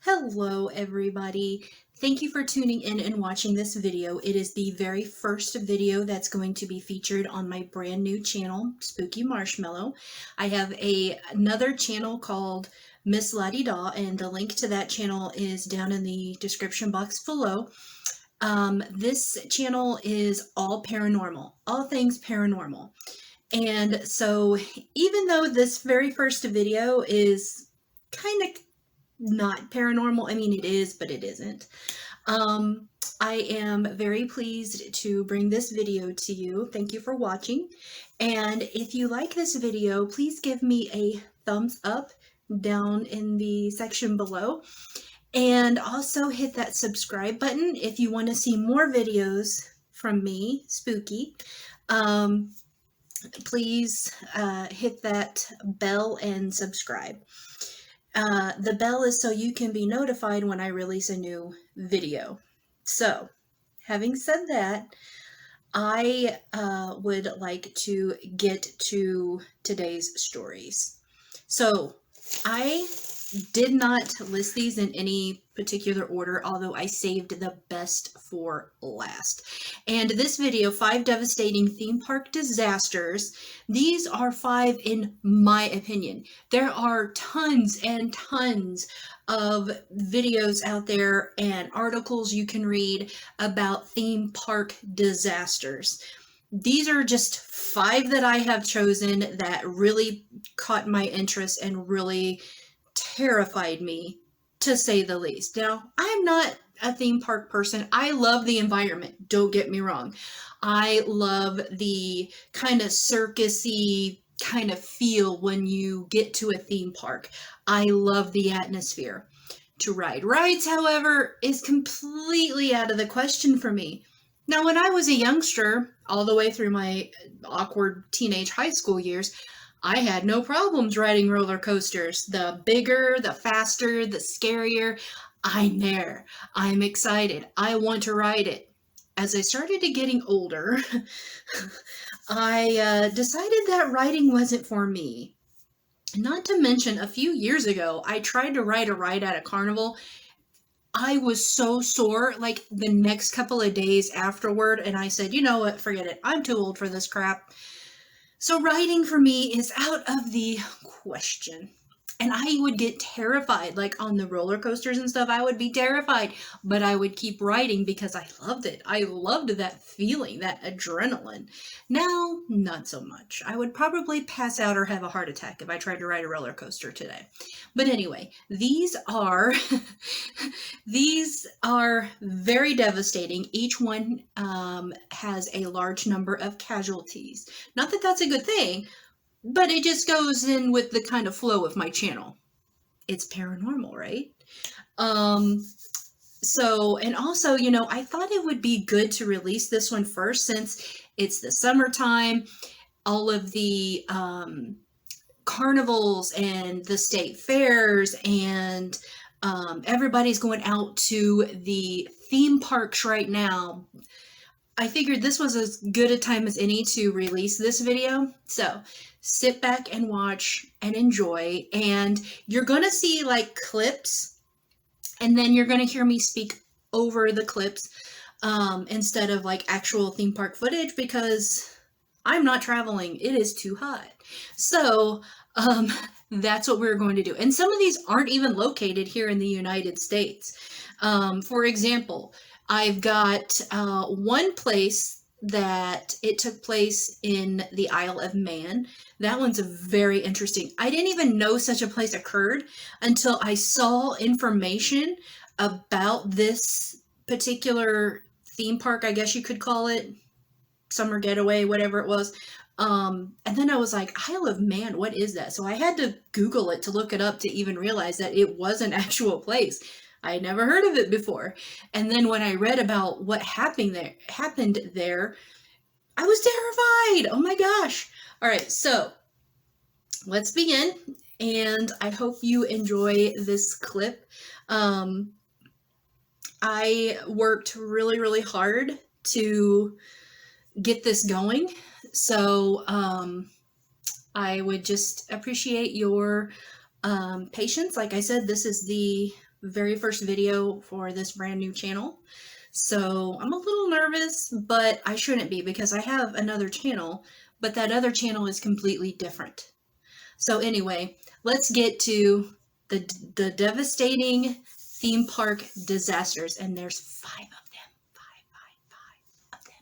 Hello everybody. Thank you for tuning in and watching this video. It is the very first video that's going to be featured on my brand new channel, Spooky Marshmallow. I have another channel called Miss La-Di-Da, and the link to that channel is down in the description box below. This channel is all paranormal, all things paranormal. And so even though this very first video is kind of not paranormal. I mean, it is, but it isn't. I am very pleased to bring this video to you. Thank you for watching. And if you like this video, please give me a thumbs up down in the section below. And also hit that subscribe button if you want to see more videos from me, Spooky. Please hit that bell and subscribe. The bell is so you can be notified when I release a new video. So, having said that, I would like to get to today's stories. So, I did not list these in any particular order, although I saved the best for last. And this video, 5 devastating theme park disasters, these are 5 in my opinion. There are tons and tons of videos out there and articles you can read about theme park disasters. These are just 5 that I have chosen that really caught my interest and really terrified me, to say the least. Now, I'm not a theme park person. I love the environment, don't get me wrong. I love the kind of circusy kind of feel when you get to a theme park. I love the atmosphere. To ride rides, however, is completely out of the question for me. Now, when I was a youngster, all the way through my awkward teenage high school years, I had no problems riding roller coasters. The bigger, the faster, the scarier, I'm there. I'm excited. I want to ride it. As I started getting older, I decided that riding wasn't for me. Not to mention, a few years ago, I tried to ride a ride at a carnival. I was so sore, like the next couple of days afterward, and I said, you know what, forget it. I'm too old for this crap. So riding for me is out of the question. And I would get terrified, like on the roller coasters and stuff, I would be terrified, but I would keep riding because I loved it. I loved that feeling, that adrenaline. Now, not so much. I would probably pass out or have a heart attack if I tried to ride a roller coaster today. But anyway, these are these are very devastating. Each one has a large number of casualties. Not that that's a good thing, but it just goes in with the kind of flow of my channel. It's paranormal, right? So, and also, you know, I thought it would be good to release this one first since it's the summertime. All of the carnivals and the state fairs and everybody's going out to the theme parks right now. I figured this was as good a time as any to release this video. So sit back and watch and enjoy. And you're going to see like clips, and then you're going to hear me speak over the clips instead of like actual theme park footage because I'm not traveling. It is too hot. So that's what we're going to do. And some of these aren't even located here in the United States. For example, I've got one place that it took place in the Isle of Man. That one's very interesting. I didn't even know such a place occurred until I saw information about this particular theme park, I guess you could call it, summer getaway, whatever it was. And then I was like, Isle of Man, what is that? So I had to Google it to look it up to even realize that it was an actual place. I had never heard of it before. And then when I read about what happened there, I was terrified. Oh my gosh. All right, so let's begin. And I hope you enjoy this clip. I worked really, really hard to get this going. So I would just appreciate your patience. Like I said, this is the very first video for this brand new channel. So I'm a little nervous, but I shouldn't be because I have another channel, but that other channel is completely different. So anyway, let's get to the devastating theme park disasters, and there's 5 of them. Five of them.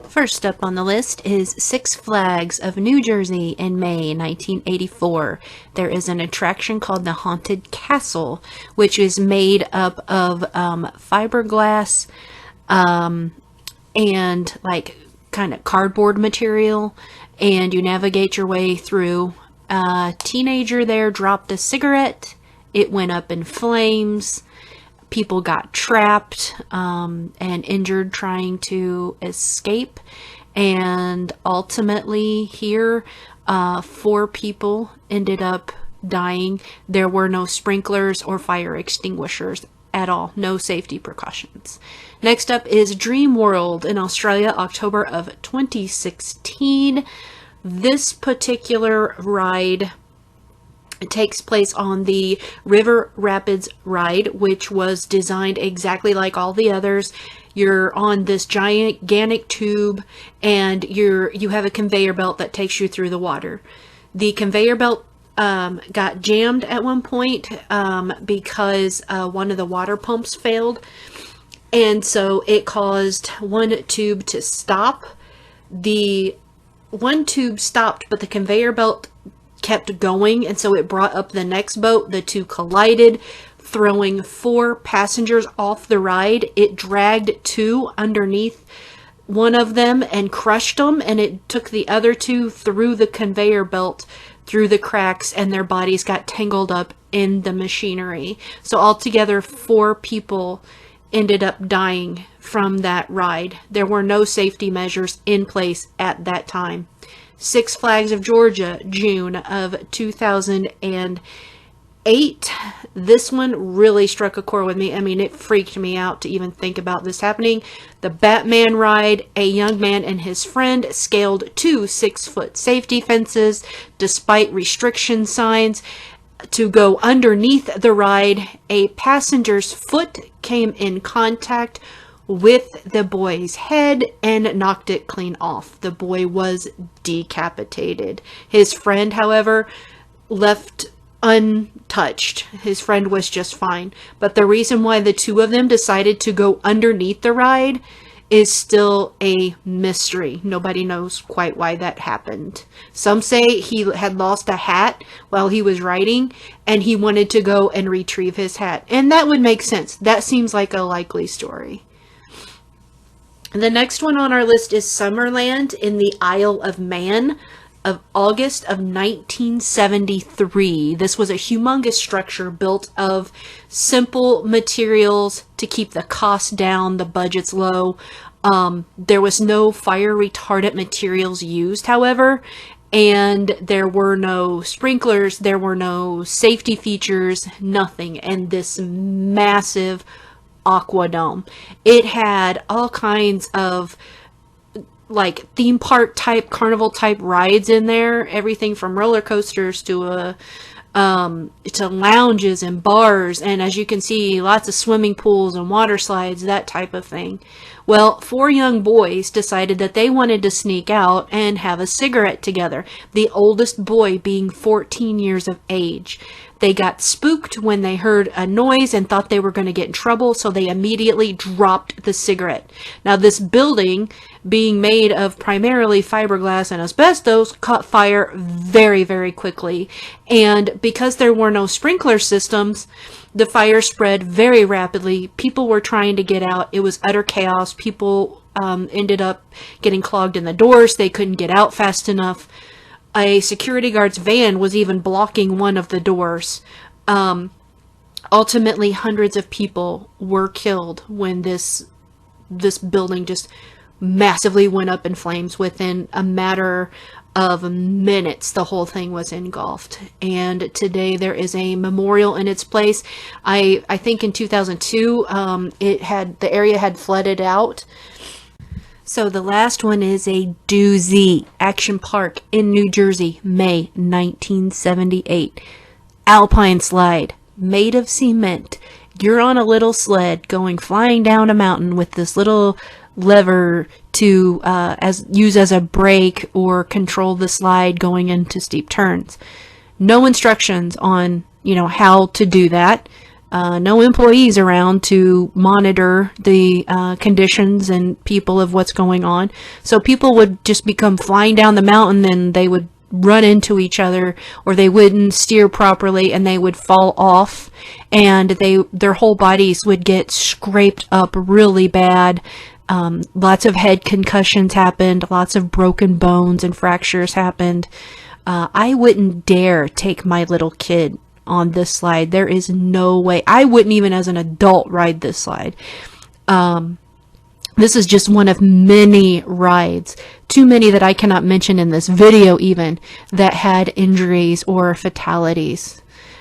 First up on the list is Six Flags of New Jersey in May 1984. There is an attraction called the Haunted Castle, which is made up of fiberglass and like kind of cardboard material, and you navigate your way through. A teenager there dropped a cigarette. It went up in flames. People got trapped and injured trying to escape. And ultimately here, 4 people ended up dying. There were no sprinklers or fire extinguishers at all. No safety precautions. Next up is Dreamworld in Australia, October of 2016. This particular ride, it takes place on the River Rapids ride, which was designed exactly like all the others. You're on this gigantic tube, and you have a conveyor belt that takes you through the water. The conveyor belt got jammed at one point because one of the water pumps failed, and so it caused one tube to stop. The one tube stopped, but the conveyor belt kept going, and so it brought up the next boat. The 2 collided, throwing 4 passengers off the ride. It dragged 2 underneath one of them and crushed them, and it took the other 2 through the conveyor belt, through the cracks, and their bodies got tangled up in the machinery. So altogether 4 people ended up dying from that ride. There were no safety measures in place at that time. Six Flags of Georgia, June of 2008. This one really struck a chord with me. I mean, it freaked me out to even think about this happening. The Batman ride, a young man and his friend scaled 2 6-foot safety fences despite restriction signs to go underneath the ride. A passenger's foot came in contact with the boy's head and knocked it clean off. The boy was decapitated. His friend, however, left untouched. His friend was just fine. But the reason why the 2 of them decided to go underneath the ride is still a mystery. Nobody knows quite why that happened. Some say he had lost a hat while he was riding, and he wanted to go and retrieve his hat. And that would make sense. That seems like a likely story. The next one on our list is Summerland in the Isle of Man of August of 1973. This was a humongous structure built of simple materials to keep the costs down, the budgets low. There was no fire retardant materials used, however, and there were no sprinklers, there were no safety features, nothing. And this massive aquadome, it had all kinds of like theme park type, carnival type rides in there, everything from roller coasters to lounges and bars, and as you can see, lots of swimming pools and water slides, that type of thing. Well, 4 young boys decided that they wanted to sneak out and have a cigarette together, the oldest boy being 14 years of age. They got spooked when they heard a noise and thought they were going to get in trouble, so they immediately dropped the cigarette. Now, this building, being made of primarily fiberglass and asbestos, caught fire very, very quickly. And because there were no sprinkler systems, the fire spread very rapidly. People were trying to get out. It was utter chaos. People ended up getting clogged in the doors. They couldn't get out fast enough. A security guard's van was even blocking one of the doors. Ultimately, hundreds of people were killed when this building just massively went up in flames. Within a matter of minutes, the whole thing was engulfed. And today there is a memorial in its place. I think in 2002, the area had flooded out. So the last one is a doozy. Action Park in New Jersey, May 1978. Alpine slide, made of cement. You're on a little sled going flying down a mountain with this little lever to use as a brake or control the slide going into steep turns. No instructions on how to do that. No employees around to monitor the conditions and people of what's going on. So people would just become flying down the mountain and they would run into each other, or they wouldn't steer properly and they would fall off, and their whole bodies would get scraped up really bad. Lots of head concussions happened, lots of broken bones and fractures happened. I wouldn't dare take my little kid on this slide. There is no way. I wouldn't even as an adult ride this slide. This is just one of many rides, too many that I cannot mention in this video even, that had injuries or fatalities.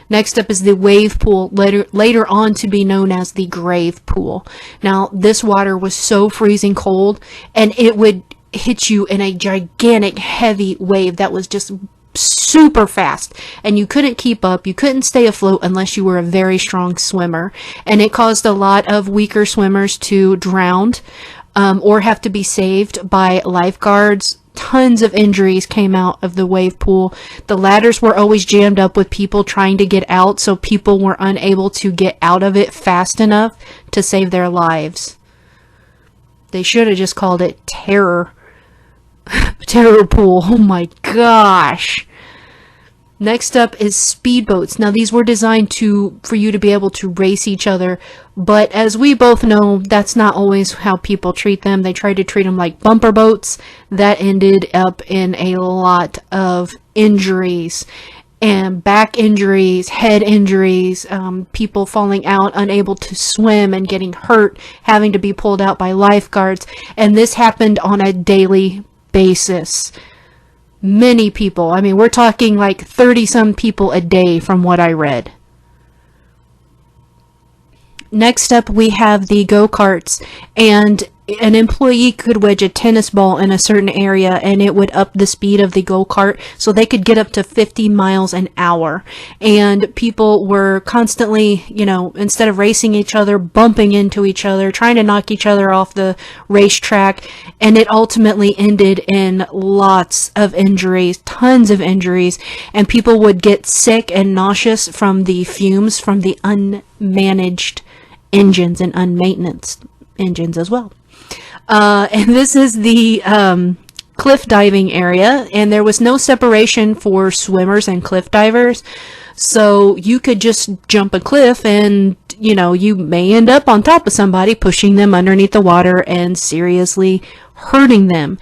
Next up is the wave pool, later on to be known as the grave pool. Now, this water was so freezing cold, and it would hit you in a gigantic heavy wave that was just super fast, and you couldn't keep up. You couldn't stay afloat unless you were a very strong swimmer, and it caused a lot of weaker swimmers to drown or have to be saved by lifeguards. Tons of injuries came out of the wave pool. The ladders were always jammed up with people trying to get out, so people were unable to get out of it fast enough to save their lives. They should have just called it Terror Pool. Oh my gosh. Next up is speedboats. Now these were designed for you to be able to race each other, but as we both know, that's not always how people treat them. They tried to treat them like bumper boats. That ended up in a lot of injuries, and back injuries, head injuries, people falling out, unable to swim and getting hurt, having to be pulled out by lifeguards, and this happened on a daily basis. Many people, I mean, we're talking like 30 some people a day from what I read. Next up, we have the go-karts, and an employee could wedge a tennis ball in a certain area and it would up the speed of the go-kart, so they could get up to 50 miles an hour. And people were constantly, instead of racing each other, bumping into each other, trying to knock each other off the racetrack. And it ultimately ended in lots of injuries, tons of injuries. And people would get sick and nauseous from the fumes from the unmanaged engines and unmaintened engines as well. And this is the cliff diving area, and there was no separation for swimmers and cliff divers, so you could just jump a cliff and you may end up on top of somebody, pushing them underneath the water and seriously hurting them.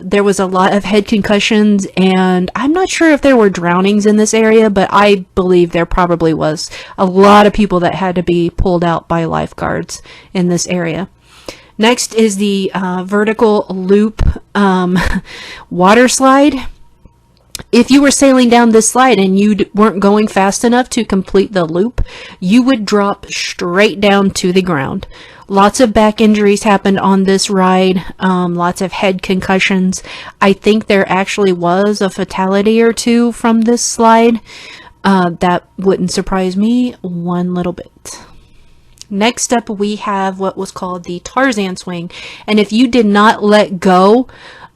There was a lot of head concussions, and I'm not sure if there were drownings in this area, but I believe there probably was a lot of people that had to be pulled out by lifeguards in this area. Next is the vertical loop water slide. If you were sailing down this slide and you weren't going fast enough to complete the loop, you would drop straight down to the ground. Lots of back injuries happened on this ride, lots of head concussions. I think there actually was a fatality or two from this slide. That wouldn't surprise me one little bit. Next up, we have what was called the Tarzan swing. And if you did not let go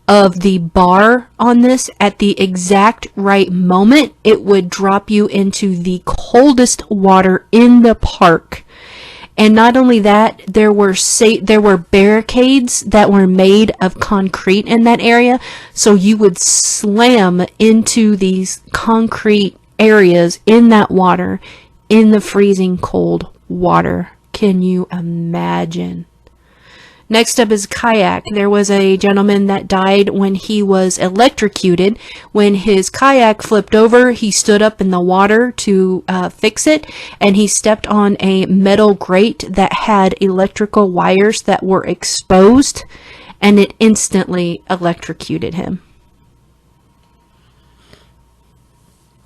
of the bar on this at the exact right moment, it would drop you into the coldest water in the park. And not only that, there were barricades that were made of concrete in that area, so you would slam into these concrete areas in that water, in the freezing cold water. Can you imagine? Next up is kayak. There was a gentleman that died when he was electrocuted. When his kayak flipped over, he stood up in the water to fix it, and he stepped on a metal grate that had electrical wires that were exposed, and it instantly electrocuted him.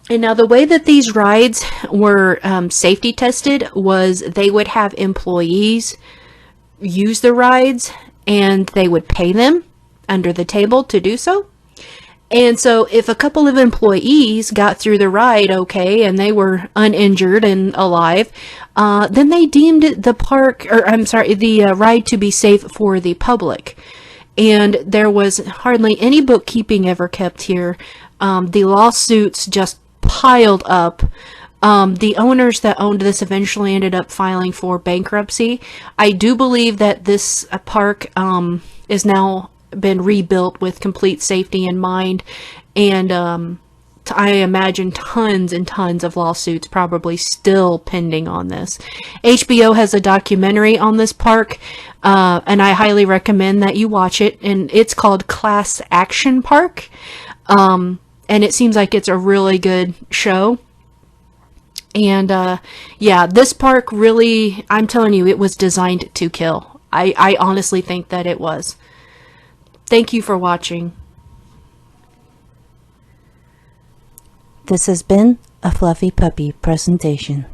And now the way that these rides were safety tested was they would have employees use the rides, and they would pay them under the table to do so. And so if a couple of employees got through the ride okay and they were uninjured and alive, then they deemed the ride to be safe for the public. And there was hardly any bookkeeping ever kept here. The lawsuits just piled up. The owners that owned this eventually ended up filing for bankruptcy. I do believe that this park is now been rebuilt with complete safety in mind, and I imagine tons and tons of lawsuits probably still pending on this. HBO has a documentary on this park, and I highly recommend that you watch it, and it's called Class Action Park, and it seems like it's a really good show. And yeah, this park really, I'm telling you, it was designed to kill. I honestly think that it was. Thank you for watching. This has been a Fluffy Puppy presentation.